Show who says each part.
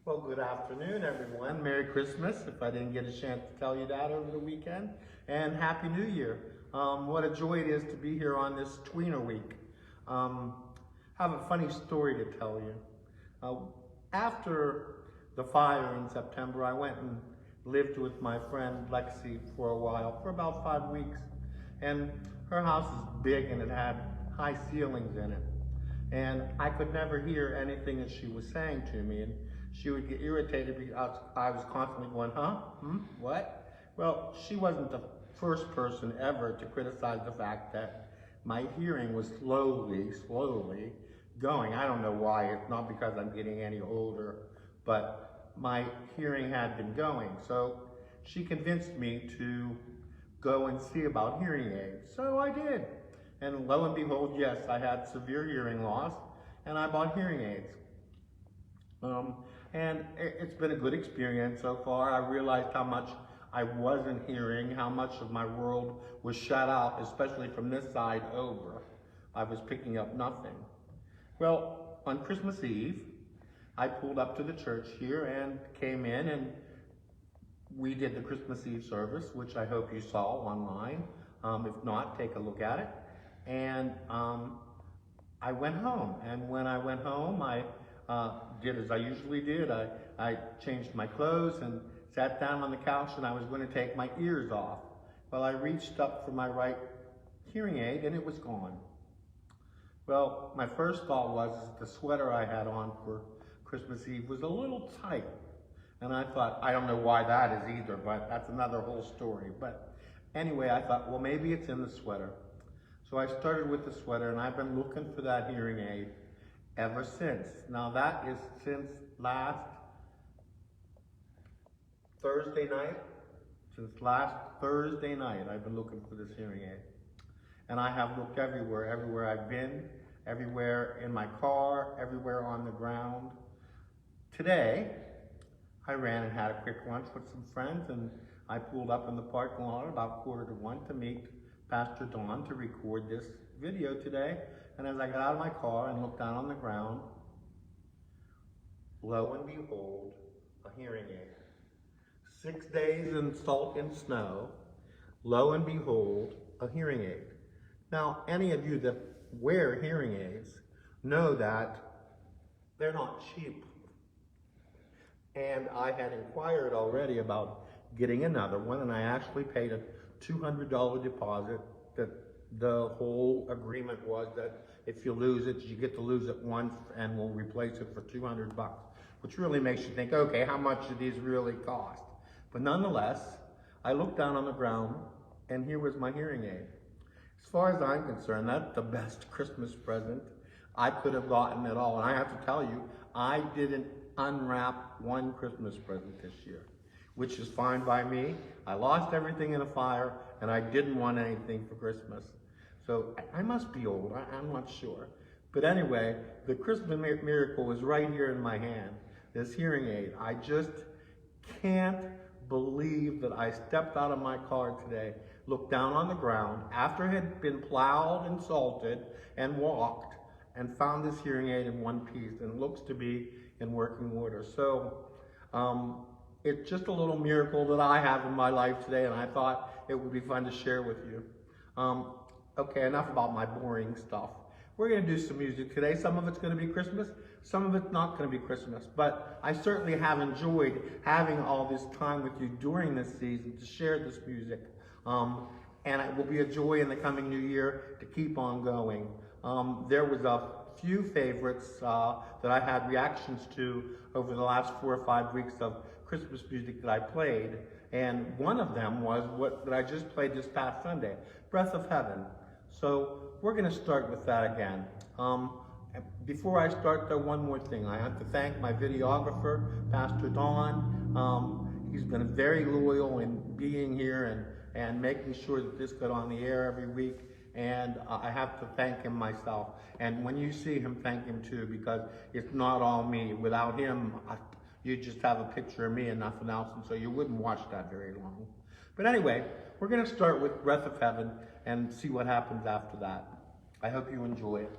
Speaker 1: Well, good afternoon, everyone. Merry Christmas, if I didn't get a chance to tell you that over the weekend. And Happy New Year. What a joy it is to be here on this tweener week. Have a funny story to tell you. After the fire in September, I went and lived with my friend Lexi for a while, for about 5 weeks. And her house is big and it had high ceilings in it. And I could never hear anything that she was saying to me. And she would get irritated because I was constantly going, huh? What? Well, she wasn't the first person ever to criticize the fact that my hearing was slowly going. I don't know why. It's not because I'm getting any older, but my hearing had been going. So she convinced me to go and see about hearing aids. So I did. And lo and behold, yes, I had severe hearing loss, and I bought hearing aids. And it's been a good experience so far. I realized how much I wasn't hearing, how much of my world was shut out, especially from this side over. I was picking up nothing. Well, on Christmas Eve, I pulled up to the church here and came in, and we did the Christmas Eve service, which I hope you saw online. If not, take a look at it. And I went home. And when I went home, I did as I usually did. I changed my clothes and sat down on the couch, and I was going to take my ears off. Well, I reached up for my right hearing aid and it was gone. Well, my first thought was the sweater I had on for Christmas Eve was a little tight. And I thought, I don't know why that is either, but that's another whole story. But anyway, I thought, well, maybe it's in the sweater. So I started with the sweater, and I've been looking for that hearing aid ever since. Now that is since last Thursday night. Since last Thursday night, I've been looking for this hearing aid. And I have looked everywhere I've been, everywhere in my car, everywhere on the ground. Today, I ran and had a quick lunch with some friends, and I pulled up in the parking lot about 1:45 to meet Pastor Dawn to record this video today. And as I got out of my car and looked down on the ground, lo and behold, a hearing aid. 6 days in salt and snow, lo and behold, a hearing aid. Now, any of you that wear hearing aids know that they're not cheap. And I had inquired already about getting another one, and I actually paid a $200 deposit. That the whole agreement was that if you lose it, you get to lose it once and we'll replace it for $200, which really makes you think, okay, how much do these really cost? But nonetheless, I looked down on the ground and here was my hearing aid. As far as I'm concerned, that's the best Christmas present I could have gotten at all. And I have to tell you, I didn't unwrap one Christmas present this year, which is fine by me. I lost everything in a fire, and I didn't want anything for Christmas. So I must be old, I'm not sure. But anyway, the Christmas miracle is right here in my hand, this hearing aid. I just can't believe that I stepped out of my car today, looked down on the ground, after it had been plowed and salted and walked, and found this hearing aid in one piece, and it looks to be in working order. So, it's just a little miracle that I have in my life today, and I thought it would be fun to share with you. Okay, enough about my boring stuff. We're going to do some music today. Some of it's going to be Christmas, some of it's not going to be Christmas, but I certainly have enjoyed having all this time with you during this season to share this music. And it will be a joy in the coming new year to keep on going. There was a few favorites that I had reactions to over the last 4 or 5 weeks of Christmas music that I played, and one of them was that I just played this past Sunday, Breath of Heaven. So we're going to start with that again. Before I start though, one more thing. I have to thank my videographer, Pastor Dawn. He's been very loyal in being here and making sure that this got on the air every week. And I have to thank him myself. And when you see him, thank him too, because it's not all me. Without him, you just have a picture of me and nothing else, and so you wouldn't watch that very long. But anyway, we're going to start with Breath of Heaven and see what happens after that. I hope you enjoy it.